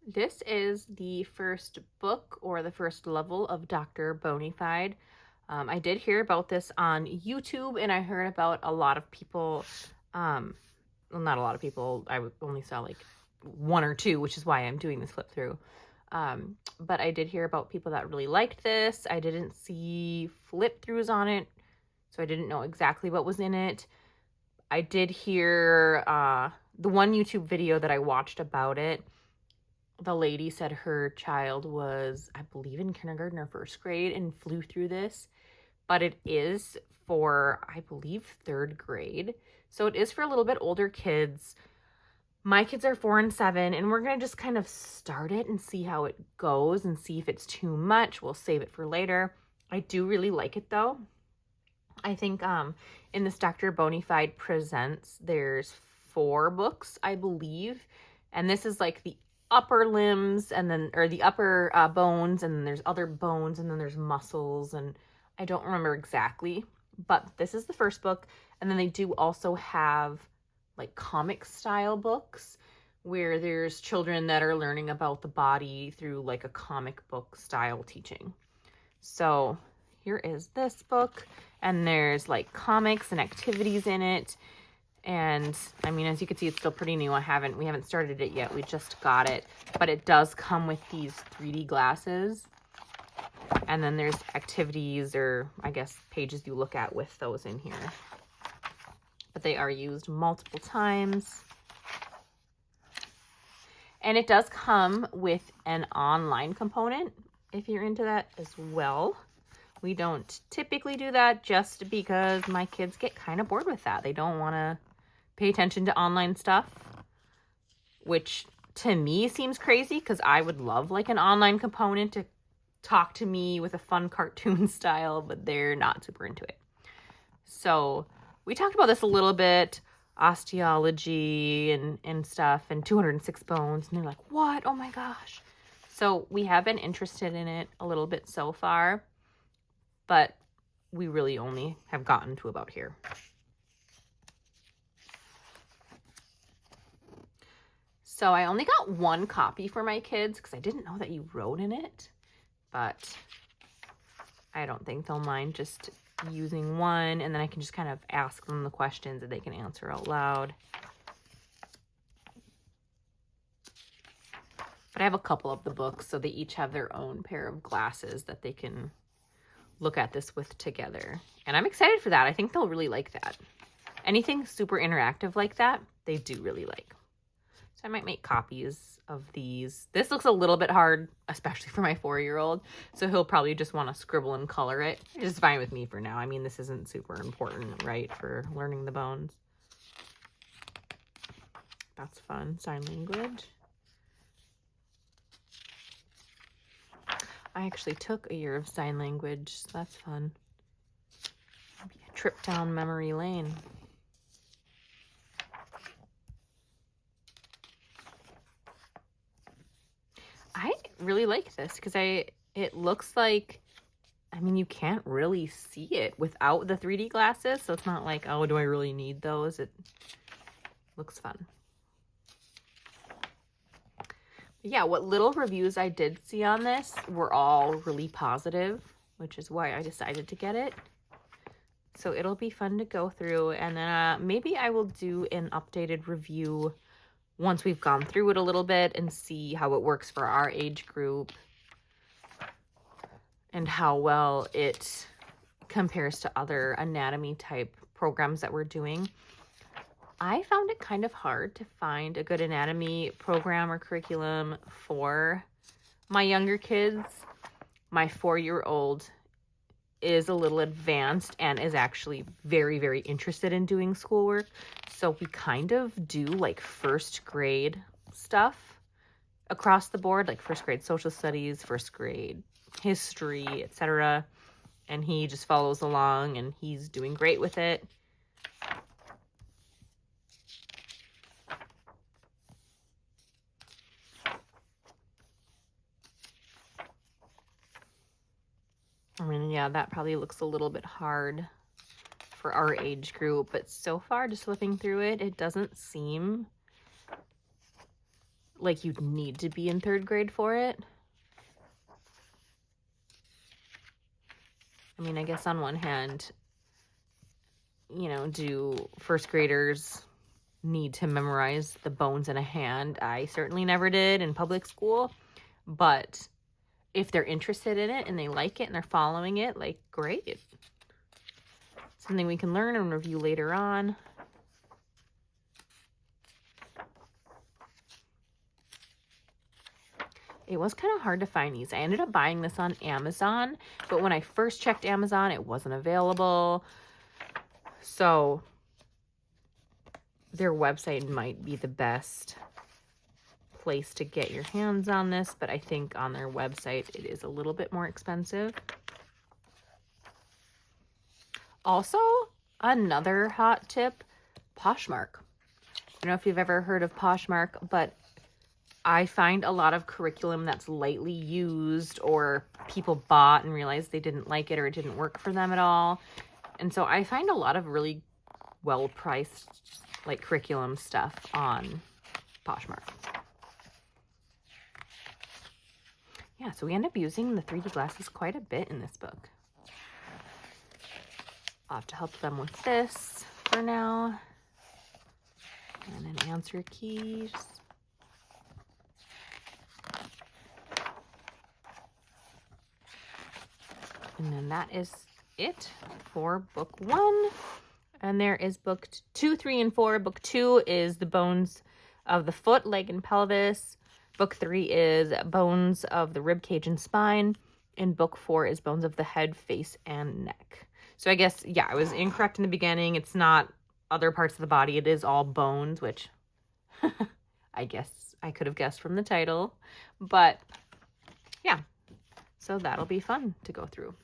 This is the first book or the first level of Dr. Bonyfide. I did hear about this on YouTube, and I heard about a lot of people, well, not a lot of people, I only saw like one or two, which is why I'm doing this flip through. But I did hear about people that really liked this. I didn't see flip throughs on it, so I didn't know exactly what was in it. I did hear the one YouTube video that I watched about it. The lady said her child was, I believe, in kindergarten or first grade and flew through this, but it is for, I believe, third grade. So it is for a little bit older kids. My kids are 4 and 7, and we're going to just kind of start it and see how it goes and see if it's too much. We'll save it for later. I do really like it, though. I think in this Dr. Bonyfide Presents, there's 4 books, I believe. And this is like the upper limbs and then, or the upper bones, and then there's other bones, and then there's muscles, and I don't remember exactly, but this is the first book. And then they do also have like comic style books where there's children that are learning about the body through like a comic book style teaching. So here is this book, and there's like comics and activities in it. And I mean, as you can see, it's still pretty new. We haven't started it yet. We just got it, but it does come with these 3D glasses. And then there's activities, or I guess pages you look at with those in here. But they are used multiple times. And it does come with an online component if you're into that as well. We don't typically do that just because my kids get kind of bored with that. They don't want to pay attention to online stuff, which to me seems crazy because I would love like an online component to talk to me with a fun cartoon style, but they're not super into it. So we talked about this a little bit, osteology and stuff, and 206 bones, and they're like, what? Oh my gosh. So we have been interested in it a little bit so far, but we really only have gotten to about here. So I only got 1 copy for my kids because I didn't know that you wrote in it, but I don't think they'll mind just using 1, and then I can just kind of ask them the questions that they can answer out loud. But I have a couple of the books, so they each have their own pair of glasses that they can look at this with together. And I'm excited for that. I think they'll really like that. Anything super interactive like that, they do really like. So I might make copies of these. This looks a little bit hard, especially for my 4-year-old. So he'll probably just want to scribble and color it. It's fine with me for now. I mean, this isn't super important, right, for learning the bones. That's fun. Sign language. I actually took a year of sign language, so that's fun. Maybe a trip down memory lane. I really like this because it looks like, I mean, you can't really see it without the 3D glasses, so it's not like, oh, do I really need those? It looks fun. Yeah, what little reviews I did see on this were all really positive, which is why I decided to get it. So it'll be fun to go through, and then maybe I will do an updated review once we've gone through it a little bit and see how it works for our age group and how well it compares to other anatomy type programs that we're doing. I found it kind of hard to find a good anatomy program or curriculum for my younger kids. My 4-year-old is a little advanced and is actually very, very interested in doing schoolwork. So we kind of do like first grade stuff across the board, like first grade social studies, first grade history, etc. And he just follows along and he's doing great with it. I mean, yeah, that probably looks a little bit hard for our age group, but so far, just flipping through it, it doesn't seem like you'd need to be in 3rd grade for it. I mean, I guess on one hand, you know, do 1st graders need to memorize the bones in a hand? I certainly never did in public school, but if they're interested in it and they like it and they're following it, like, great. Something we can learn and review later on. It was kind of hard to find these. I ended up buying this on Amazon, but when I first checked Amazon, it wasn't available. So their website might be the best place to get your hands on this, but I think on their website it is a little bit more expensive. Also, another hot tip, Poshmark. I don't know if you've ever heard of Poshmark, but I find a lot of curriculum that's lightly used or people bought and realized they didn't like it or it didn't work for them at all. And so I find a lot of really well-priced like curriculum stuff on Poshmark. Yeah, so we end up using the 3D glasses quite a bit in this book. I'll have to help them with this for now. And then answer keys. And then that is it for book 1. And there is book 2, 3, and 4. Book 2 is the bones of the foot, leg, and pelvis. Book 3 is bones of the rib cage and spine. And book 4 is bones of the head, face, and neck. So I guess, yeah, I was incorrect in the beginning. It's not other parts of the body. It is all bones, which I guess I could have guessed from the title. But yeah, so that'll be fun to go through.